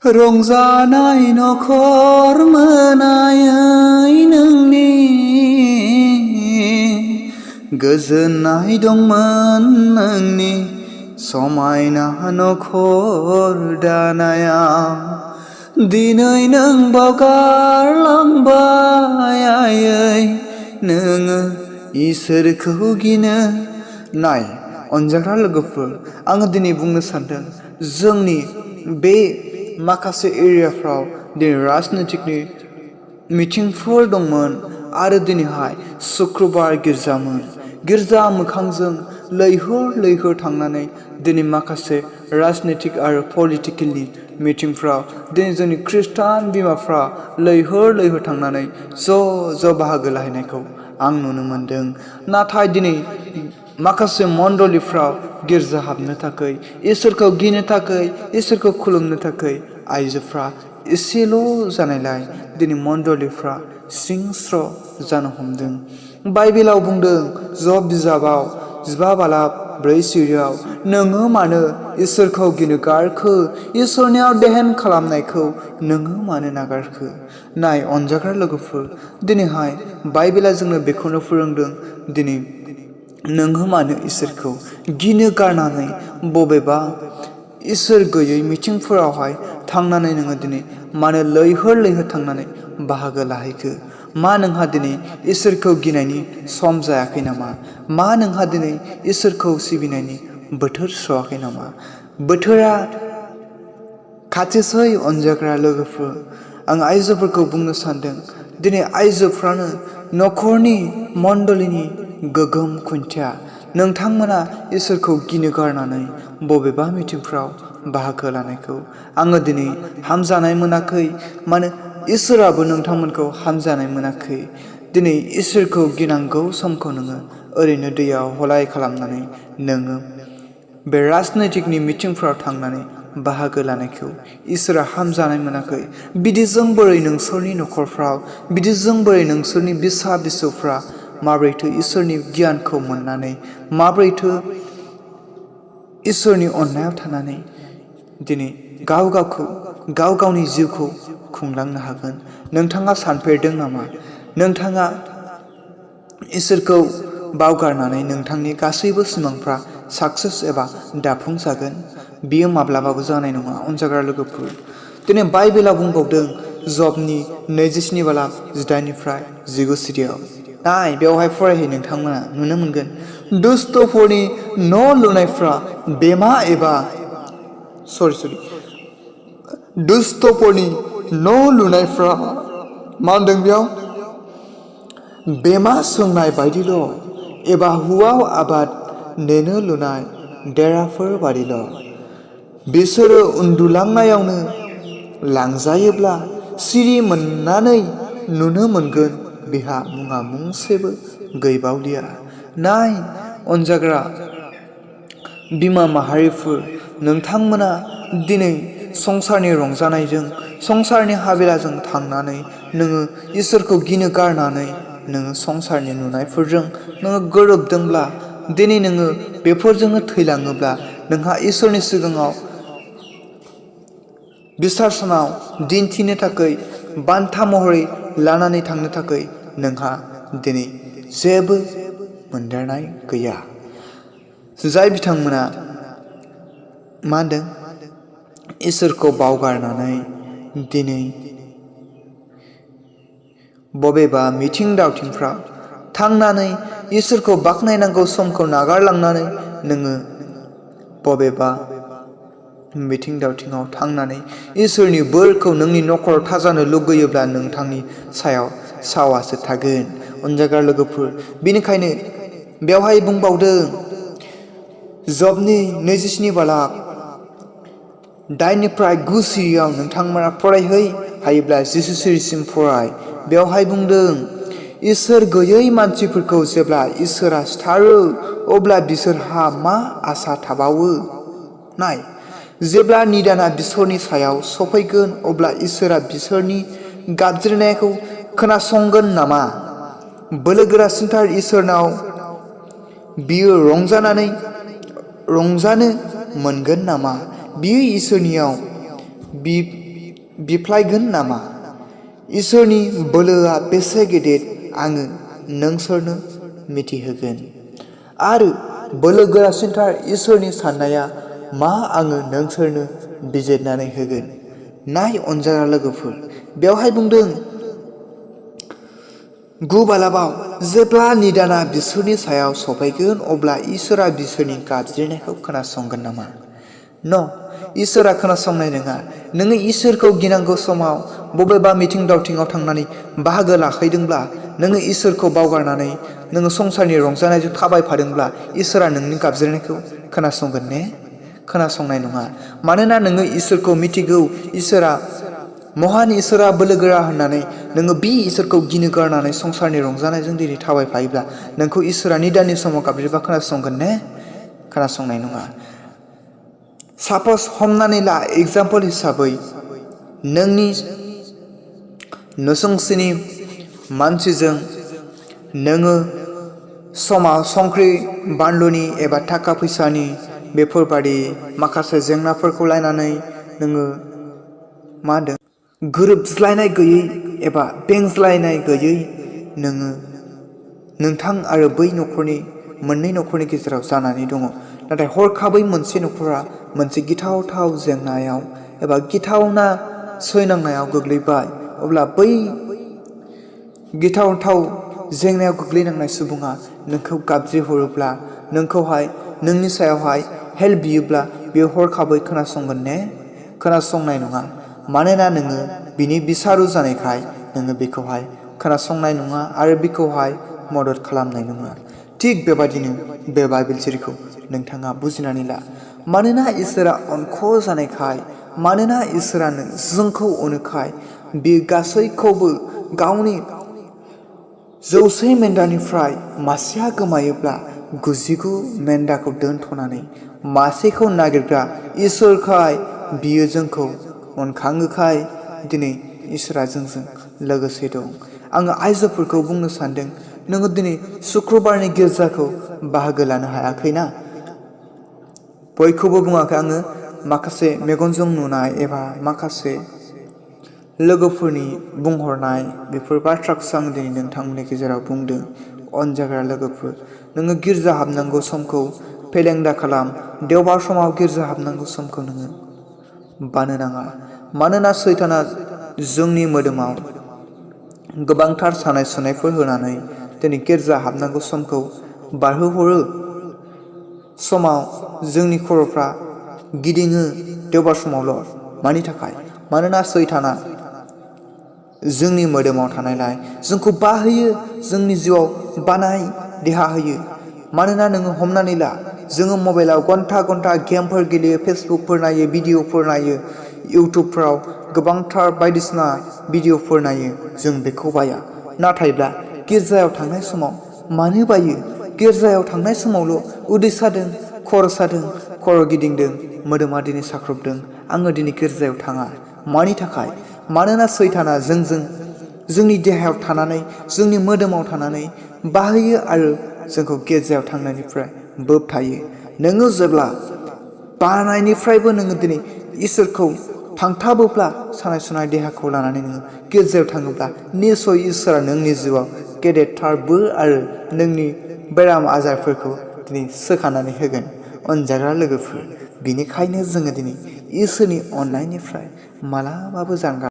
रंजानाय नखर मोनायै नोंनि गोजोननाय दंमोन नोंनि समायना नखर दानायाव दिनै नों बावगारलांबाय आयै नोङो इसोरखौ गिनो नाय अनजाग्रा लोगोफोर आङो दिनै बुंनो सानदों जोंनि बे माखासे एरियाफ्राव दिनै राजनितिकनि मिटिंफोर दंमोन आरो दिनैहाय शुक्रबार गिर्जा मोखांजों लैहोर लैहोर थांनानै दिनै माखासे राजनितिक आरो पलिटिकेलनि मिटिंफ्राव दिनै जोंनि खृष्टान बिमाफ्रा लैहोर लैहोर थांनानै ज' बाहागो लाहैनायखौ आं नुनो मोनदों नाथाय दिनै माखासे मण्डलिफ्राव गिर्जा हाबनो थाखाय इसोरखौ गिनो थाखाय इसोरखौ खुलुमनो थाखाय आइजोफ्रा एसेल' जानायलाय दिनै मण्डलिफ्रा सिं स्र' जानो हमदों बाइबेलाव बुंदों जब बिजाबाव 15:4 नोङो मानो इसोरखौ गिनो गारखो इसोरनियाव देहेन खालामनायखौ नोङो मानो नागारखो नाय अनजाग्रा लोगोफोर दिनैहाय बाइबेला जोंनो बेखौनो फोरोंदों दिनै नोङो मानो इसोरखौ गिनो गारनानै बबेबा इसोर गैयै मिटिंफोरावहाय थांनानै नोङो दिनै मानो लैहोर लैहोर थांनानै बाहागो लाहैखो मा नोंहा दिनै इसोरखौ गिनायनि सम जायाखै नामा मा नोंहा दिनै इसोरखौ सिबिनायनि बोथोर सौआखै नामा बोथोरा खाथिसै अनजाग्रा लोगोफोर आं आइजोफोरखौ बुंनो सानदों दिनै आइजोफ्रानो नखरनि मण्डलिनि गोगोम खुन्थिया नोंथांमोना इसोरखौ गिनो गारनानै बबेबा मिटिंफ्राव बाहागो लानायखौ आङो दिनै हामजानाय मोनाखै मानो इसोराबो नोंथांमोनखौ हामजानाय मोनाखै दिनै इसोरखौ गिनांगौ समखौ नोङो ओरैनो दैयाव हलाय खालामनानै नोङो बे राजनितिकनि मिटिंफ्राव थांनानै बाहागो लानायखौ इसोरा हामजानाय मोनाखै बिदिजों बोरै नोंसोरनि नखरफ्राव बिदिजों बोरै नोंसोरनि बिसा बिसौफ्रा माब्रैथो इसोरनि गियानखौ मोननानै माब्रैथो इसोरनि अननायाव थानानै दिनै गाव गावनि जिउखौ खुंलांनो हागोन नोंथाङा सानफेरदों नामा नोंथाङा इसोरखौ बावगारनानै नोंथांनि गासैबो सिमांफ्रा साक्सेस एबा दाफुंजागोन बियो माब्लाबाबो जानाय नङा अनजाग्रा लोगोफोर दिनै बाइबेलाव बुंबावदों जबनि 27:18-19 नाय बेवहाय फरायहै नोंथांमोना नुनो मोनगोन दुष्टफोरनि न' लुनायफ्रा बेमा एबा दुष्टफोरनि न' लुनायफ्रा मा होनदों बेयाव बेमा सोंनाय बायदिल' एबा हुआव आबाद नेनो लुनाय देराफोर बादिल' बिसोरो उन्दुलांनायावनो लांजायोब्ला सिरि मोननानै नुनो मोनगोन बिहा मुङा मुंसेबो गैबावलिया नाय अनजाग्रा बिमा माहारिफोर नोंथांमोना दिनै संसारनि रंजानायजों संसारनि हाबिलाजों थांनानै नोङो इसोरखौ गिनो गारनानै नोङो संसारनि नुनायफोरजों नोङो गोरोबदोंब्ला दिनै नोङो बेफोरजोंनो थैलाङोब्ला नोंहा इसोरनि सिगाङाव बिसारसनाव दिन्थिनो थाखाय बान्था महरै लानानै थांनो थाखाय नोंहा दिनै जेबो मोनदेरनाय गैया जाय बिथांमोना मा होनदों इसोरखौ बावगारनानै दिनै बबेबा मिथिं दावथिंफ्राव थांनानै इसोरखौ बाख्नायनांगौ समखौ नागारलांनानै नोङो बबेबा मिथिं दावथिङाव थांनानै इसोरनि बोरखौ नोंनि नखराव थाजानो लुगैयोब्ला नोंथांनि सायाव सावासो थागोन अनजाग्रा लोगोफोर बेनिखायनो बेवहाय बुंबावदों जबनि 27:8-9 नोंथांमोना फरायहै हायोब्ला जिसुसिम फराय बेवहाय बुंदों इसोर गैयै मानसिफोरखौ जेब्ला इसोरा सिथारो अब्ला बिसोरहा मा आसा थाबावो नाय जेब्ला निदाना बिसोरनि सायाव सफैगोन अब्ला इसोरा बिसोरनि गाबज्रिनायखौ खोनासंगोन नामा बोलोगोरासिनथार इसोरनाव बियो रंजानो मोनगोन नामा बियो इसोरनियाव बिफ्लायगोन नामा? इसोरनि बोलोआ बेसे गेदेर आङो नोंसोरनो मिथिहोगोन। आरो बोलो गोरासिनथार इसोरनि साननाया मा आङो नोंसोरनो बिजिरनानै होगोन। नाय अनजाग्रा लोगोफोर, बेवहाय बुंदों 9 बालाबाव जेब्ला निदाना बिसोरनि सायाव सफैगोन अब्ला इसोरा बिसोरनि गाबज्रिनायखौ खोनासंगोन नामा? इसोरा खोनासंनाय नङा। नोङो इसोरखौ गिनांगौ समाव बबेबा मिथिं दावथिङाव थांनानै बाहागो लाहैदोंब्ला, नोङो इसोरखौ बावगारनानै नोङो संसारनि रंजानायजों थाबायफादोंब्ला इसोरा नोंनि गाबज्रिनायखौ खोनासंगोन ने? खोनासंनाय नङा। मानोना नोङो इसोरखौ मिथिगौ, इसोरा महान, इसोरा बोलोगोरा होननानै नोङो बि इसोरखौ गिनो गारनानै संसारनि रंजानायजों दिनै थाबायफायोब्ला नोंखौ इसोरा निदाननि समाव गाबज्रिबा खोनासंगोन ने? खोनासंनाय नङा। सापस हमनानै ला, एग्जाम्पल हिसाबै नोंनि नसुंसेनि मानसिजों नोङो समाव संख्रि बानलुनि एबा थाखा फैसानि बेफोरबादि माखासे जेंनाफोरखौ लायनानै नोङो मा होनदों गोरोबज्लायनाय गैयै एबा बेंज्लायनाय गैयै नोङो नोंथां आरो बै मोननै न'खरनि गेजेराव जानानै दङ। नाथाय हरखाबै मोनसे न'खरा मोनसे गिथावथाव जेंनायाव एबा गिथावना सैनांनायाव गोग्लैबाय। अब्ला बै गिथावथाव जेंनायाव गोग्लैनांनाय सुबुङा नोंखौ गाबज्रिहरोब्ला, नोंनि सायावहाय हेल्प बियोब्ला, बेयो हरखाबै खोनासंगोन ने? खोनासंनाय नङा। मानोना नोङो बिनि बिसारु जानायखाय नोङो बेखौहाय खोनासंनाय नङा आरो बेखौहाय मदद खालामनाय नङा। थिग बेबादिनो बे बाइबेल सिरिखौ नोंथाङा बुजिनानै ला। मानोना इसोरा अनख' जानायखाय, मानोना इसोरा जोंखौ अनोखाय, बे गासैखौबो गावनि 100 मेन्दानिफ्राय मासेया गोमायोब्ला 99 मेन्दाखौ दोनथ'नानै मासेखौ नागिरग्रा इसोरखाय बियो जोंखौ अनखाङोखाय दिनै इसोरा जोंजों लोगोसे दं। आङो आइजोफोरखौ बुंनो सानदों, नोङो दिनै सुक्रुबारनि गिर्जाखौ बाहागो लानो हायाखैना? बयखौबो बुङाखै आङो, माखासे मेगनजों नुनाय एबा माखासे लोगोफोरनि बुंहरनाय बेफोर बाथ्राखौसो आं दिनै नोंथांमोननि गेजेराव बुंदों। अनजाग्रा लोगोफोर, नोङो गिर्जा हाबनांगौ समखौ फेलें दा खालाम। देवबार समाव गिर्जा हाबनांगौ समखौ नोङो बानो नाङा। मानोना सैताना जोंनि मोदोमाव गोबांथार सानाय सुनायफोर होनानै दिनै गिर्जा हाबनांगौ समखौ बारहोहरो। समाव जोंनि खर'फ्रा गिदिङो देवबार समावल'। मानि थाखाय? मानोना सैताना जोंनि मोदोमाव थानायलाय जोंखौ बाहोयो, जोंनि जिउआव बानाय देहा होयो। मानोना नोङो हमनानै ला, जोङो मबाइलाव घन्टा घन्टा गेमफोर गेलेयो, फेसबुकफोर नायो, भिडिअफोर नायो, इउटुबफ्राव गोबांथार बायदिसिना भिडिअफोर नायो, जों बेखौ बाया। नाथायब्ला गिर्जायाव थांनाय समाव मानो बायो? गिर्जायाव थांनाय समावल' उदै सादों, खर' सादों, खर' गिदिंदों, मोदोमा दिनै साख्रुबदों, आङो दिनै गिर्जायाव थाङा। मानि थाखाय? मानोना सैताना जोंनि देहायाव थानानै, जोंनि मोदोमाव थानानै बाहोयो आरो जोंखौ गिर्जायाव थांनायनिफ्राय बोबथायो। नोङो जेब्ला बानायनिफ्रायबो नोङो दिनै इसोरखौ थांथाबोब्ला, सानाय सुनाय देहाखौ लानानै नोङो गिर्जायाव थाङोब्ला, निस्सय इसोरा नोंनि जिउआव गेदेरथार बोर आरो नोंनि बेराम आजारफोरखौ दिनै सोखानानै होगोन। अनजाग्रा लोगोफोर, बेनिखायनो जोङो दिनै इसोरनि अननायनिफ्राय मालाबाबो जानगार